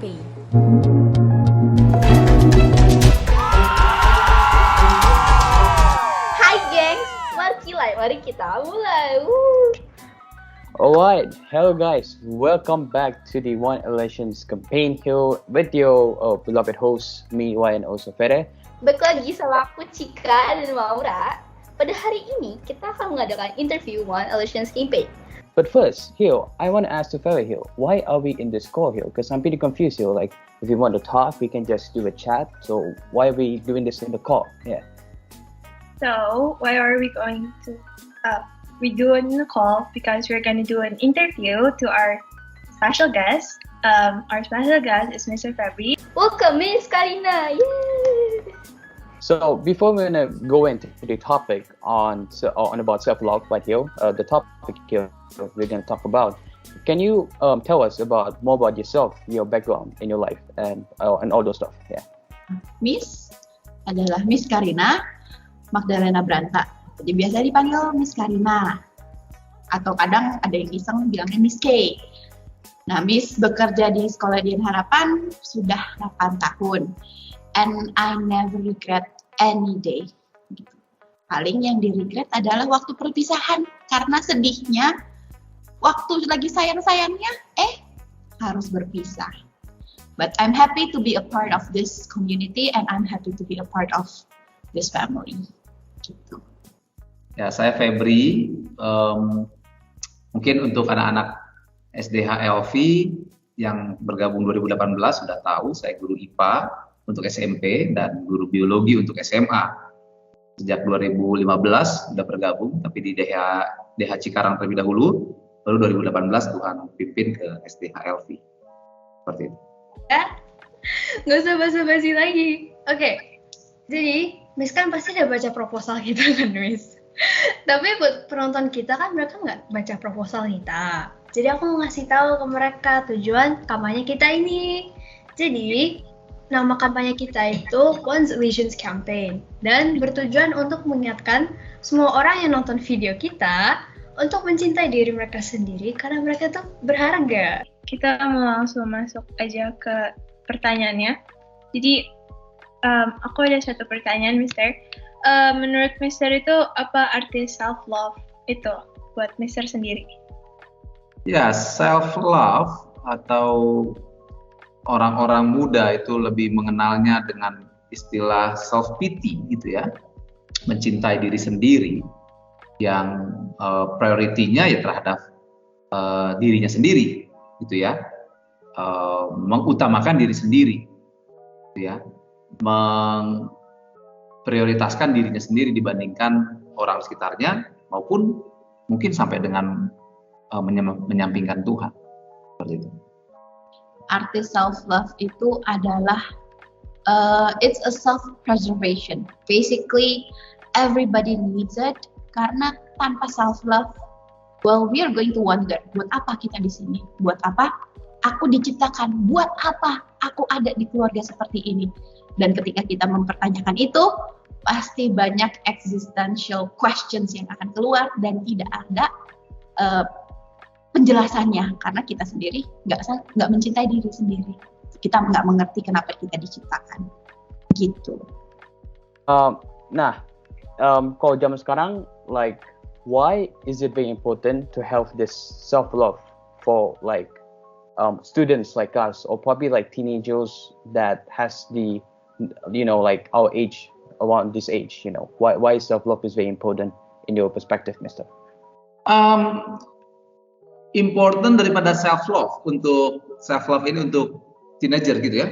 Campaign. Hai gengs, mari kita mulai. Alright, hello guys, welcome back to the One Elections Campaign here with your beloved host, me, Ryan Osofere. Balik lagi sama aku Cika dan Maura. Pada hari ini kita akan mengadakan interview One Elections Campaign. But first, here, I want to ask Sofere here, why are we in this call here? Because I'm pretty confused here, like, if you want to talk, we can just do a chat, so why are we doing this in the call? Yeah. So, why are we going to we do it in the call? Because we're going to do an interview to our special guest. Our special guest is Mr. Febri. Welcome Miss Karina. Yay! So before we're gonna go into the topic on about self-love, but here the topic here we're gonna talk about. Can you tell us more about yourself, your background in your life, and all those stuff? Yeah. Miss adalah Miss Karina Magdalena Branta. Jadi biasa dipanggil Miss Karina. Atau kadang ada yang iseng bilangnya Miss K. Nah, Miss bekerja di Sekolah Dian Harapan sudah 8 tahun. And I never regret any day. Gitu. Paling yang di-regret adalah waktu perpisahan. Karena sedihnya, waktu lagi sayang-sayangnya, harus berpisah. But I'm happy to be a part of this community and I'm happy to be a part of this family. Gitu. Ya, saya Febri. Mungkin untuk anak-anak SDH LV yang bergabung 2018 sudah tahu saya guru IPA untuk SMP dan guru biologi untuk SMA. Sejak 2015 sudah bergabung, tapi di DH Cikarang terlebih dahulu, baru 2018 Tuhan pimpin ke SDH LV. Seperti itu. Nggak usah basa-basi lagi. Oke. Jadi, Miss kan pasti udah baca proposal kita kan, Miss? Tapi buat penonton kita kan mereka nggak baca proposal kita. Jadi aku mau ngasih tahu ke mereka tujuan kampanye kita ini. Jadi, nama kampanye kita itu One Elections Campaign dan bertujuan untuk mengingatkan semua orang yang nonton video kita untuk mencintai diri mereka sendiri karena mereka tuh berharga. Kita mau langsung masuk aja ke pertanyaannya. Jadi, aku ada satu pertanyaan, Mister. Menurut Mister itu apa arti self-love itu buat Mister sendiri? Ya, self-love atau orang-orang muda itu lebih mengenalnya dengan istilah self-pity gitu ya. Mencintai diri sendiri yang prioritinya ya terhadap dirinya sendiri gitu ya. Mengutamakan diri sendiri gitu ya. Prioritaskan dirinya sendiri dibandingkan orang sekitarnya maupun mungkin sampai dengan menyampingkan Tuhan. Seperti itu. Arti self-love itu adalah it's a self-preservation. Basically, everybody needs it karena tanpa self-love, well, we are going to wonder, buat apa kita di sini? Buat apa aku diciptakan? Buat apa aku ada di keluarga seperti ini? Dan ketika kita mempertanyakan itu, pasti banyak existential questions yang akan keluar dan tidak ada penjelasannya karena kita sendiri nggak mencintai diri sendiri. Kita nggak mengerti kenapa kita diciptakan. Gitu. Kalau zaman sekarang, like, why is it very important to have this self-love for like students like us or probably like teenagers that has the like our age, around this age, why self-love is very important in your perspective, Mister? Important daripada self-love ini untuk teenager gitu ya.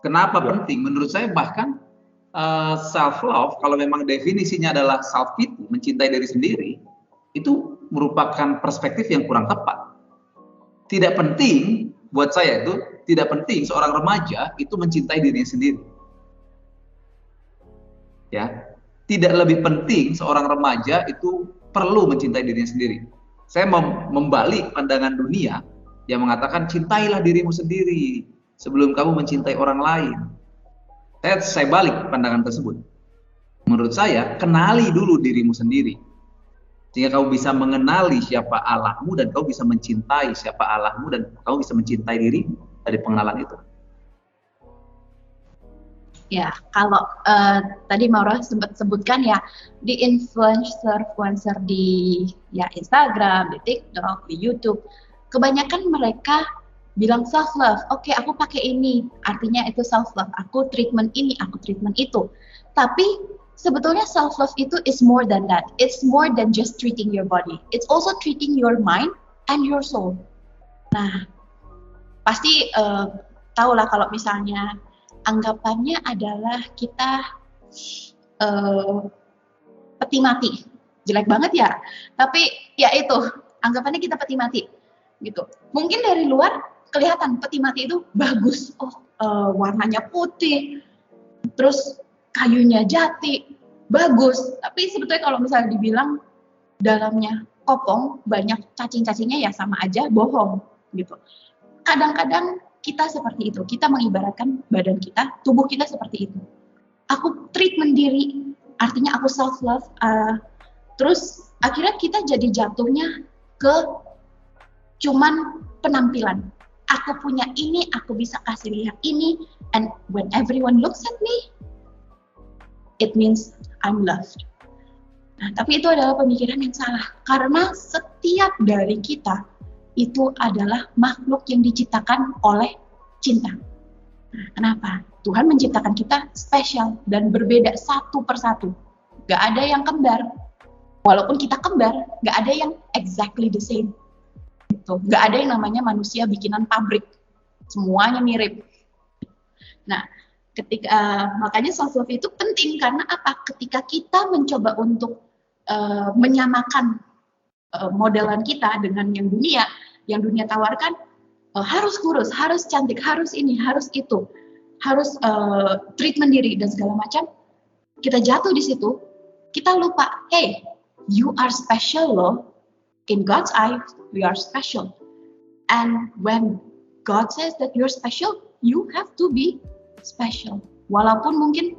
Kenapa penting? Menurut saya bahkan self-love kalau memang definisinya adalah self-pity, mencintai diri sendiri, itu merupakan perspektif yang kurang tepat. Tidak penting buat saya itu, tidak penting seorang remaja itu mencintai dirinya sendiri. Ya, tidak lebih penting seorang remaja itu perlu mencintai dirinya sendiri. Saya membalik pandangan dunia yang mengatakan cintailah dirimu sendiri sebelum kamu mencintai orang lain. Saya balik pandangan tersebut. Menurut saya, kenali dulu dirimu sendiri. Sehingga kau bisa mengenali siapa Allahmu dan kau bisa mencintai siapa Allahmu dan kau bisa mencintai dirimu dari pengenalan itu. Ya, kalau tadi Maura sempat sebutkan ya, di influencer di ya Instagram, di TikTok, di YouTube, kebanyakan mereka bilang self love. Oke, aku pakai ini, artinya itu self love. Aku treatment ini, aku treatment itu. Tapi sebetulnya self love itu is more than that. It's more than just treating your body. It's also treating your mind and your soul. Nah, pasti tahu lah kalau misalnya anggapannya adalah kita peti mati, jelek banget ya. Tapi ya itu, anggapannya kita peti mati, gitu. Mungkin dari luar kelihatan peti mati itu bagus, warnanya putih, terus kayunya jati, bagus. Tapi sebetulnya kalau misalnya dibilang dalamnya kopong, banyak cacing-cacingnya ya sama aja bohong, gitu. Kadang-kadang kita seperti itu, kita mengibaratkan badan kita, tubuh kita seperti itu. Aku treatment diri, artinya aku self love, terus akhirnya kita jadi jatuhnya ke cuman penampilan. Aku punya ini, aku bisa kasih lihat ini, and when everyone looks at me, it means I'm loved. Nah, tapi itu adalah pemikiran yang salah, karena setiap dari kita itu adalah makhluk yang diciptakan oleh cinta. Nah, kenapa? Tuhan menciptakan kita spesial dan berbeda satu persatu. Gak ada yang kembar. Walaupun kita kembar, gak ada yang exactly the same. Gitu. Gak ada yang namanya manusia bikinan pabrik. Semuanya mirip. Nah, makanya self love itu penting karena apa? Ketika kita mencoba untuk menyamakan modelan kita dengan yang dunia tawarkan, harus kurus, harus cantik, harus ini, harus itu, harus treatment diri dan segala macam. Kita jatuh di situ, kita lupa, hey, you are special loh. In God's eyes, we are special. And when God says that you're special, you have to be special. Walaupun mungkin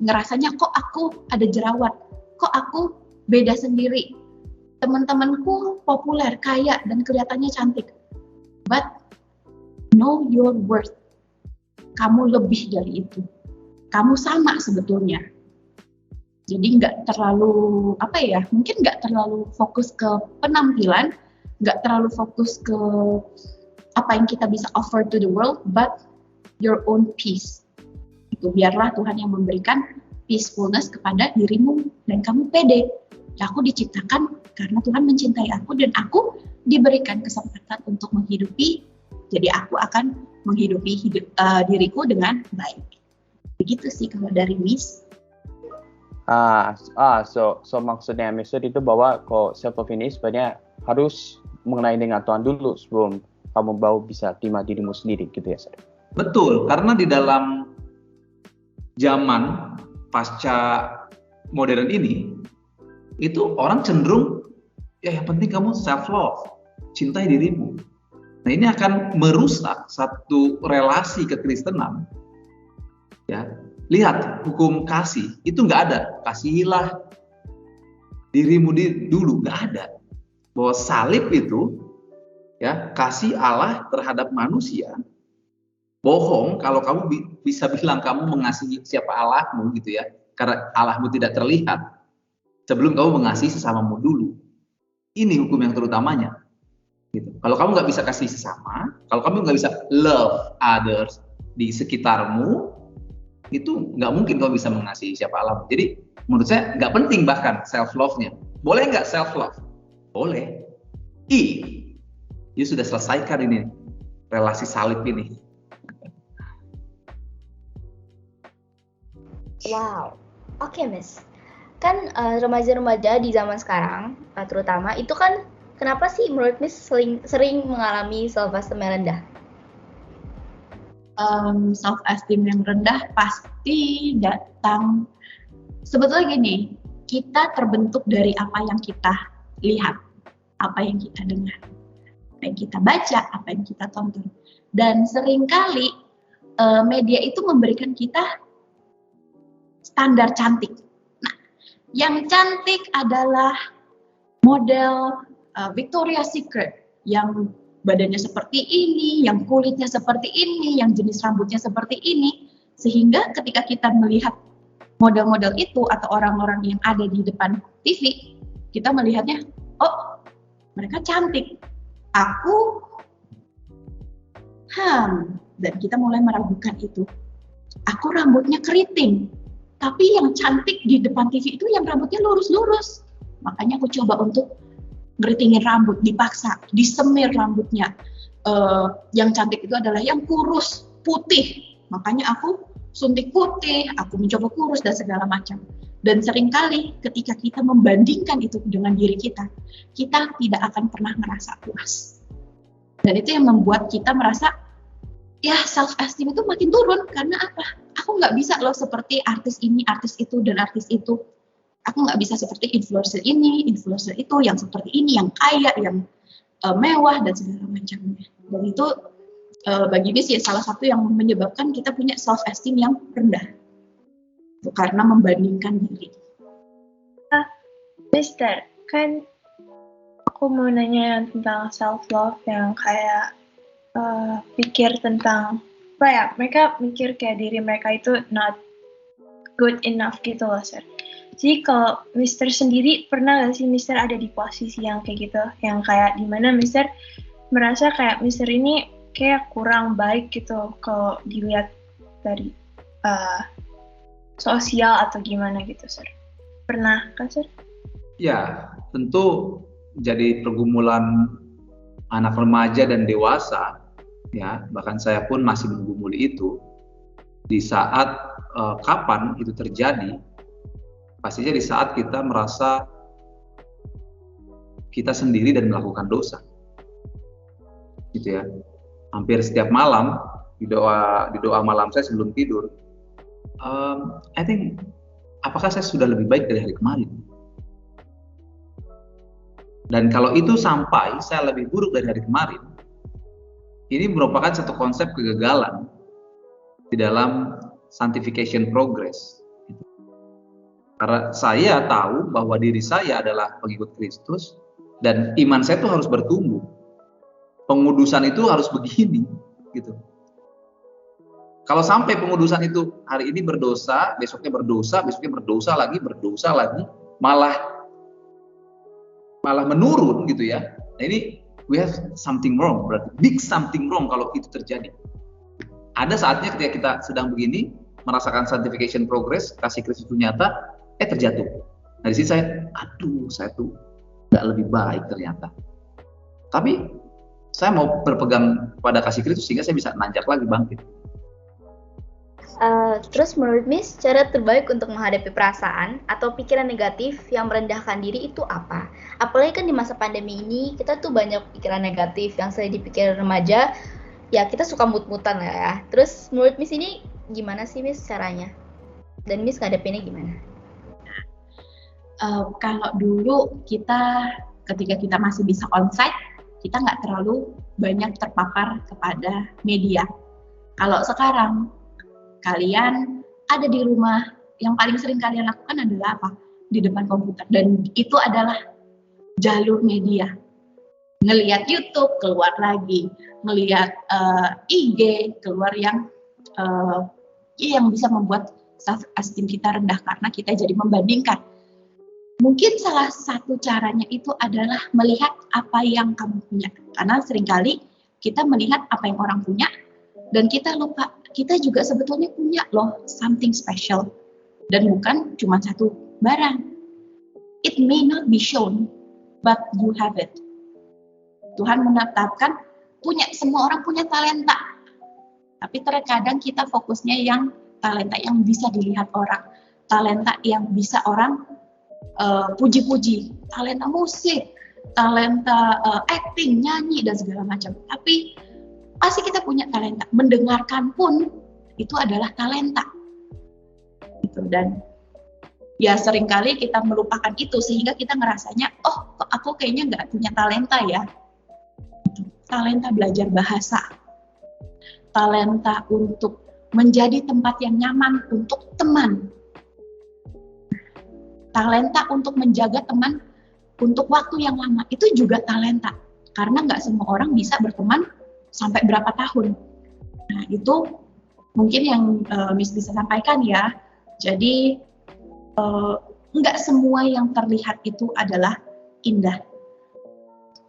ngerasanya kok aku ada jerawat, kok aku beda sendiri. Teman-temanku populer, kaya, dan kelihatannya cantik. But know your worth. Kamu lebih dari itu. Kamu sama sebetulnya. Jadi nggak terlalu, mungkin nggak terlalu fokus ke penampilan, nggak terlalu fokus ke apa yang kita bisa offer to the world, but your own peace. Itu biarlah Tuhan yang memberikan peacefulness kepada dirimu, dan kamu pede. Ya, aku diciptakan karena Tuhan mencintai aku dan aku diberikan kesempatan untuk menghidupi, jadi aku akan menghidupi diriku dengan baik. Begitu sih kalau dari Miss. So maksudnya itu bahwa kalau self love ini sebenarnya harus mengenai dengan Tuhan dulu sebelum kamu baru bisa terima dirimu sendiri, gitu ya, Sir? Betul, karena di dalam zaman pasca modern ini, itu orang cenderung, ya yang penting kamu self love, cintai dirimu. Nah, ini akan merusak satu relasi kekristenan. Ya, lihat hukum kasih itu nggak ada. Kasihilah dirimu dulu, nggak ada. Bahwa salib itu, ya, kasih Allah terhadap manusia. Bohong kalau kamu bisa bilang kamu mengasihi siapa Allahmu, gitu ya, karena Allahmu tidak terlihat sebelum kamu mengasihi sesamamu dulu. Ini hukum yang terutamanya. Gitu. Kalau kamu nggak bisa kasih sesama, kalau kamu nggak bisa love others di sekitarmu, itu nggak mungkin kamu bisa mengasihi siapa Allahmu. Jadi menurut saya nggak penting bahkan self love-nya. Boleh nggak self love? Boleh. You sudah selesaikan ini relasi salib ini. Wow, oke, Miss. Kan remaja-remaja di zaman sekarang, terutama itu kan, kenapa sih menurut Miss sering mengalami self-esteem yang rendah? Self-esteem yang rendah pasti datang, sebetulnya gini, kita terbentuk dari apa yang kita lihat, apa yang kita dengar, apa yang kita baca, apa yang kita tonton. Dan seringkali media itu memberikan kita standar cantik. Nah, yang cantik adalah model Victoria's Secret yang badannya seperti ini, yang kulitnya seperti ini, yang jenis rambutnya seperti ini, sehingga ketika kita melihat model-model itu atau orang-orang yang ada di depan TV, kita melihatnya, oh mereka cantik, aku dan kita mulai meragukan itu. Aku rambutnya keriting, tapi yang cantik di depan TV itu yang rambutnya lurus-lurus. Makanya aku coba untuk ngeritingin rambut, dipaksa, disemir rambutnya. Yang cantik itu adalah yang kurus, putih. Makanya aku suntik putih, aku mencoba kurus dan segala macam. Dan seringkali ketika kita membandingkan itu dengan diri kita tidak akan pernah merasa puas. Dan itu yang membuat kita merasa, ya self esteem itu makin turun. Karena apa? Aku nggak bisa loh seperti artis ini, artis itu, dan artis itu. Aku nggak bisa seperti influencer ini, influencer itu, yang seperti ini, yang kaya, yang mewah, dan segala macamnya. Dan itu bagi Miss ya salah satu yang menyebabkan kita punya self esteem yang rendah. Itu karena membandingkan diri. Mister, kan aku mau nanya yang tentang self love yang kayak pikir tentang apa ya, mereka mikir kayak diri mereka itu not good enough gitu loh, sir. Jadi kalau Mister sendiri pernah gak sih Mister ada di posisi yang kayak gitu, yang kayak dimana Mister merasa kayak Mister ini kayak kurang baik gitu kalau dilihat dari sosial atau gimana gitu, sir? Pernah kan, sir? Ya, tentu jadi pergumulan anak remaja dan dewasa, ya, bahkan saya pun masih menggumuli itu. Di saat kapan itu terjadi? Pastinya di saat kita merasa kita sendiri dan melakukan dosa, gitu ya. Hampir setiap malam di doa malam saya sebelum tidur, I think apakah saya sudah lebih baik dari hari kemarin? Dan kalau itu sampai saya lebih buruk dari hari kemarin, ini merupakan satu konsep kegagalan di dalam sanctification progress. Karena saya tahu bahwa diri saya adalah pengikut Kristus dan iman saya itu harus bertumbuh. Pengudusan itu harus begini, gitu. Kalau sampai pengudusan itu hari ini berdosa, besoknya berdosa lagi, malah menurun gitu ya. Nah, ini we have something wrong, berarti big something wrong kalau itu terjadi. Ada saatnya ketika kita sedang begini, merasakan sanctification progress, kasih Kristus itu nyata, terjatuh. Nah di sini saya tuh nggak lebih baik ternyata. Tapi saya mau berpegang pada kasih Kristus sehingga saya bisa nanjak lagi bangkit. Terus menurut Miss, cara terbaik untuk menghadapi perasaan atau pikiran negatif yang merendahkan diri itu apa? Apalagi kan di masa pandemi ini kita tuh banyak pikiran negatif yang sering dipikir remaja. Ya kita suka mut-mutan lah ya. Terus menurut Miss ini gimana sih Miss caranya? Dan Miss ngadepinnya gimana? Kalau dulu ketika kita masih bisa onsite, kita nggak terlalu banyak terpapar kepada media. Kalau sekarang kalian ada di rumah, yang paling sering kalian lakukan adalah apa? Di depan komputer, dan itu adalah jalur media. Ngelihat YouTube keluar lagi, ngelihat IG keluar yang bisa membuat self esteem kita rendah karena kita jadi membandingkan. Mungkin salah satu caranya itu adalah melihat apa yang kamu punya. Karena seringkali kita melihat apa yang orang punya dan kita lupa, kita juga sebetulnya punya loh something special. Dan bukan cuma satu barang. It may not be shown, but you have it. Tuhan menetapkan semua orang punya talenta. Tapi terkadang kita fokusnya yang talenta yang bisa dilihat orang. Talenta yang bisa orang puji-puji, talenta musik, talenta acting, nyanyi dan segala macam. Tapi pasti kita punya talenta. Mendengarkan pun itu adalah talenta. Gitu. Dan ya seringkali kita melupakan itu sehingga kita ngerasanya, oh kok aku kayaknya nggak punya talenta ya. Gitu. Talenta belajar bahasa, talenta untuk menjadi tempat yang nyaman untuk teman. Talenta untuk menjaga teman untuk waktu yang lama, itu juga talenta. Karena nggak semua orang bisa berteman sampai berapa tahun. Nah, itu mungkin yang Miss bisa sampaikan ya. Jadi, nggak semua yang terlihat itu adalah indah.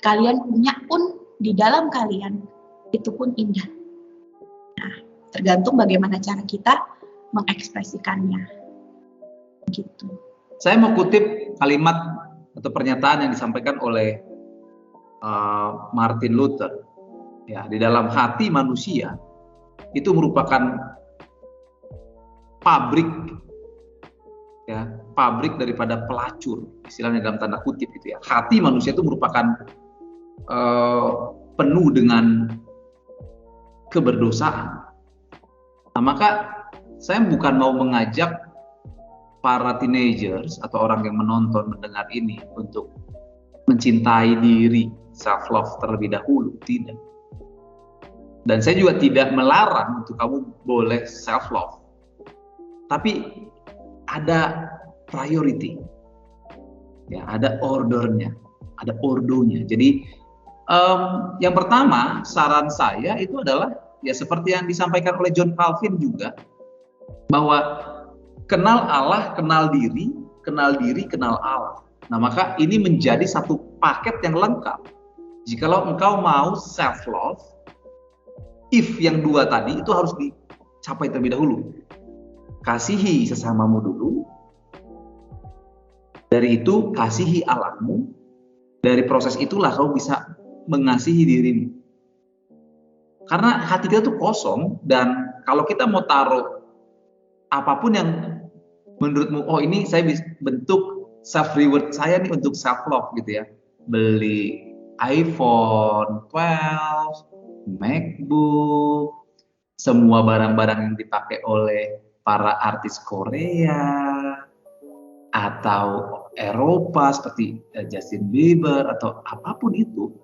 Kalian punya pun di dalam kalian, itu pun indah. Nah, tergantung bagaimana cara kita mengekspresikannya. Gitu. Saya mau kutip kalimat atau pernyataan yang disampaikan oleh Martin Luther. Ya, di dalam hati manusia itu merupakan pabrik, ya, pabrik daripada pelacur, istilahnya dalam tanda kutip itu ya. Hati manusia itu merupakan penuh dengan keberdosaan. Nah, maka saya bukan mau mengajak para teenagers atau orang yang menonton, mendengar ini untuk mencintai diri, self love terlebih dahulu, tidak. Dan saya juga tidak melarang untuk kamu boleh self love. Tapi ada priority. Ya, ada ordernya, ada ordonya. Jadi yang pertama saran saya itu adalah ya seperti yang disampaikan oleh John Calvin juga, bahwa kenal Allah, kenal diri, kenal Allah. Nah, maka ini menjadi satu paket yang lengkap. Jikalau engkau mau self love, if yang dua tadi itu harus dicapai terlebih dahulu. Kasihi sesamamu dulu. Dari itu kasihi Allahmu. Dari proses itulah kau bisa mengasihi dirimu. Karena hati kita tuh kosong, dan kalau kita mau taruh apapun yang menurutmu, oh ini saya bisa bentuk self reward saya nih untuk self love gitu ya, beli iPhone 12, MacBook, semua barang-barang yang dipakai oleh para artis Korea atau Eropa seperti Justin Bieber atau apapun itu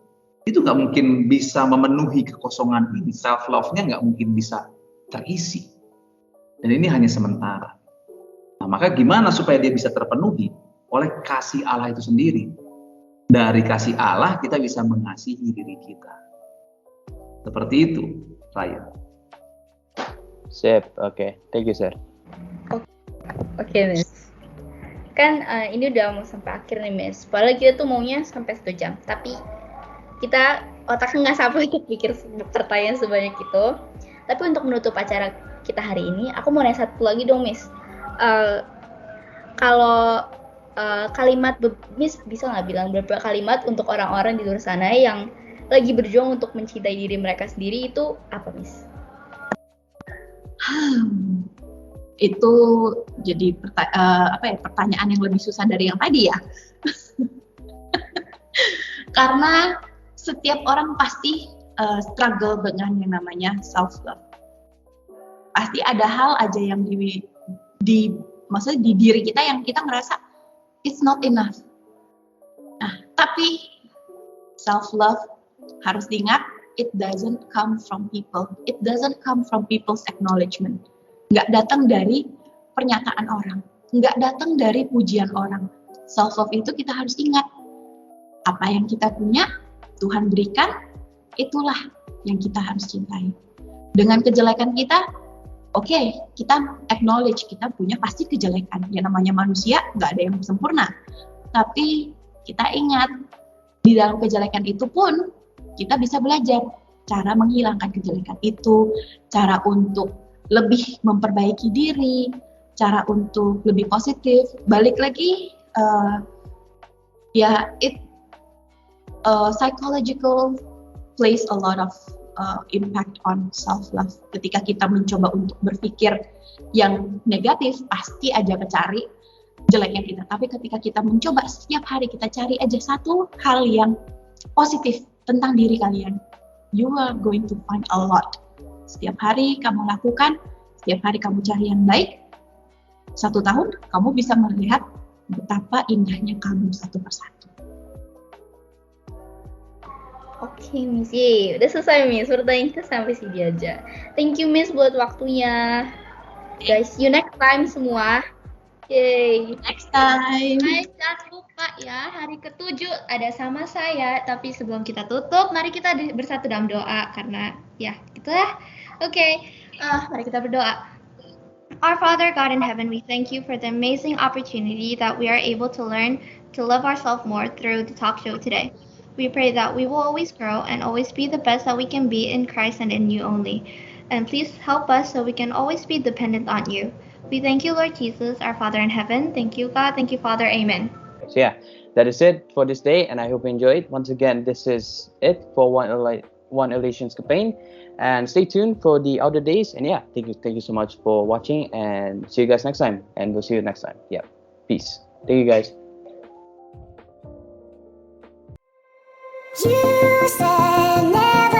nggak mungkin bisa memenuhi kekosongan ini. Self love-nya nggak mungkin bisa terisi, dan ini hanya sementara. Nah, maka gimana supaya dia bisa terpenuhi? Oleh kasih Allah itu sendiri. Dari kasih Allah kita bisa mengasihi diri kita. Seperti itu, Ryan. Sip, oke. Thank you, sir. Oke, Miss. Kan ini udah mau sampai akhir nih, Miss. Padahal kita tuh maunya sampai 1 jam. Tapi kita otaknya nggak sampai pikir pertanyaan sebanyak itu. Tapi untuk menutup acara kita hari ini, aku mau nanya satu lagi dong, Miss. Kalau kalimat, Miss bisa nggak bilang beberapa kalimat untuk orang-orang di luar sana yang lagi berjuang untuk mencintai diri mereka sendiri, itu apa, Miss? Itu jadi pertanyaan yang lebih susah dari yang tadi ya. Karena setiap orang pasti struggle dengan yang namanya self love. Pasti ada hal aja yang maksudnya di diri kita yang kita ngerasa it's not enough. Nah, tapi self love harus diingat, it doesn't come from people. It doesn't come from people's acknowledgement. Nggak datang dari pernyataan orang, nggak datang dari pujian orang. Self love itu kita harus ingat, apa yang kita punya Tuhan berikan, itulah yang kita harus cintai. Dengan kejelekan kita, oke, kita acknowledge kita punya pasti kejelekan. Yang namanya manusia nggak ada yang sempurna. Tapi kita ingat, di dalam kejelekan itu pun kita bisa belajar cara menghilangkan kejelekan itu, cara untuk lebih memperbaiki diri, cara untuk lebih positif. Balik lagi, psychological plays a lot of impact on self-love. Ketika kita mencoba untuk berpikir yang negatif, pasti aja kecari jeleknya kita. Tapi ketika kita mencoba setiap hari, kita cari aja satu hal yang positif tentang diri kalian, you are going to find a lot. Setiap hari kamu lakukan, setiap hari kamu cari yang baik, 1 tahun kamu bisa melihat betapa indahnya kamu satu persatu. Oke, Miss. Yeay, udah selesai, Miss. Pertanyaan kita sampai sini aja. Thank you, Miss, buat waktunya. Guys, see you next time semua. Yay. Next time. Guys, jangan lupa ya, hari ke-7 ada sama saya. Tapi sebelum kita tutup, mari kita bersatu dalam doa. Karena ya, gitulah. Oke, mari kita berdoa. Our Father God in heaven, we thank you for the amazing opportunity that we are able to learn to love ourselves more through the talk show today. We pray that we will always grow and always be the best that we can be in Christ and in you only. And please help us so we can always be dependent on you. We thank you, Lord Jesus, our Father in heaven. Thank you, God. Thank you, Father. Amen. So yeah, that is it for this day, and I hope you enjoyed. Once again, this is it for One Elations campaign, and stay tuned for the other days. And yeah, thank you so much for watching, and see you guys next time. And we'll see you next time. Yeah, peace. Thank you guys. You said never